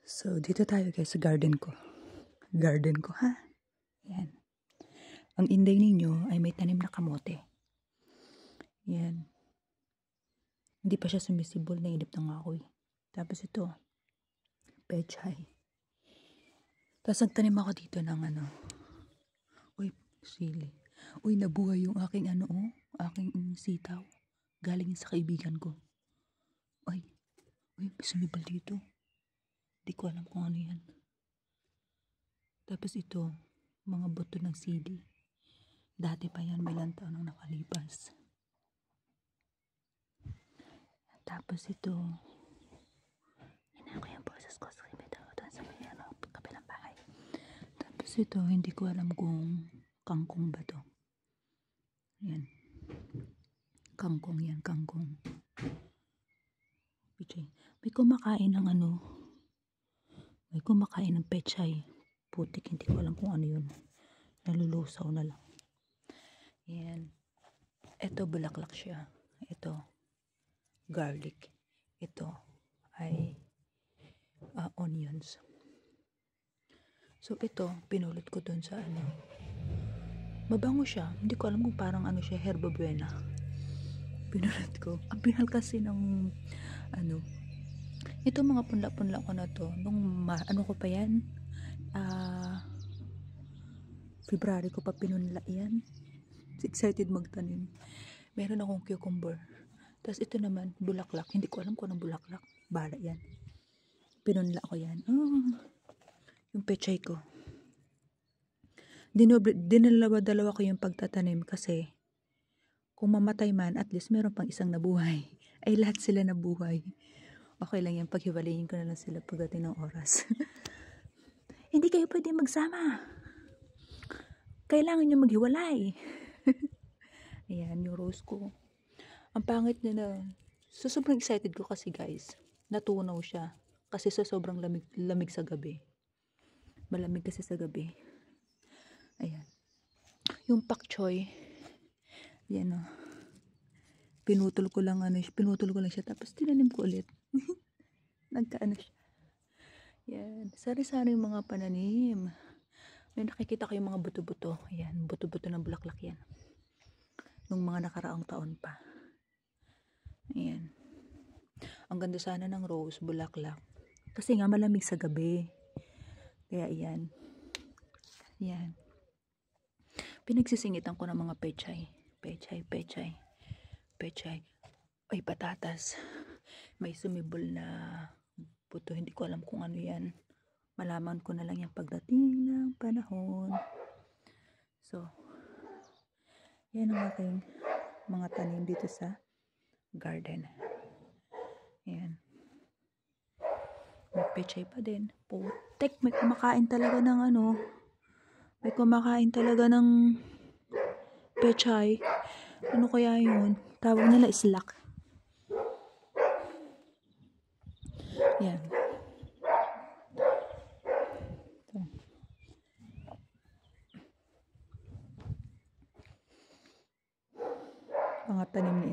So, dito tayo guys sa garden ko. Garden ko, ha? Yan. Ang inday ninyo ay may tanim na kamote. Yan. Hindi pa siya sumisibol, nainip na nga ako eh. Tapos ito, pechay. Tapos nagtanim ako dito ng uy, sili. Uy, nabuhay yung aking aking sitaw. Galing sa kaibigan ko. Uy, may sumibol dito. Di ko alam kung ano yan. Tapos ito, mga buto ng sili. Dati pa yan, may ilang taon nang nakalipas. Tapos ito, hinako yung boses ko sa kibitaw doon sa may kabilang bahay. Tapos ito, hindi ko alam kung kangkong ba to. Yan. Kangkong yan, kangkong. May kumakain ng may kumakain ng pechay. Putik, hindi ko alam kung ano yun. Nalulusaw na lang. Yan. Ito, bulaklak siya. Ito, garlic. Ito ay onions. So, ito, pinulot ko dun sa mabango siya. Hindi ko alam kung parang siya, herba buena. Pinulot ko. Ang pinal kasi ng ito mga punla-punla ko na to. Nung ko pa yan? February ko pa pinunla yan. Excited magtanim. Meron akong cucumber. Tapos ito naman, bulaklak. Hindi ko alam kung anong bulaklak. Bala yan. Pinunla ko yan. Yung pechay ko. Dinalawa-dalawa ko yung pagtatanim kasi kung mamatay man, at least meron pang isang nabuhay. Ay, lahat sila nabuhay. Okay lang yan. Paghiwalayin ko na lang sila pagdating ng oras. Hindi kayo pwede magsama. Kailangan nyo maghiwalay. Ayan, yung rose ko. Ang pangit na. So, sobrang excited ko kasi guys. Natunaw siya. Kasi sa sobrang lamig sa gabi. Malamig kasi sa gabi. Ayan. Yung pak choy. Yan o. Pinutol ko lang siya. Tapos tinanim ko ulit. Nagkaano siya. Yan. Sari-sari yung mga pananim. May nakikita ko yung mga buto-buto. Ayan. Buto-buto ng bulaklak yan. Nung mga nakaraang taon pa. Ayan. Ang ganda sana ng rose, bulaklak. Kasi nga malamig sa gabi. Kaya ayan. Ayan. Pinagsisingitan ko ng mga pechay. Pechay. Ay, patatas. May sumibol na buto. Hindi ko alam kung ano yan. Malaman ko na lang yung pagdating ng panahon. So, yan ang aking mga tanim dito sa garden. Ayan. May pechay pa din. Putek, may kumakain talaga ng may kumakain talaga ng pechay. Ano kaya yun? Tawag nila islak. Yan. Mga tanim ni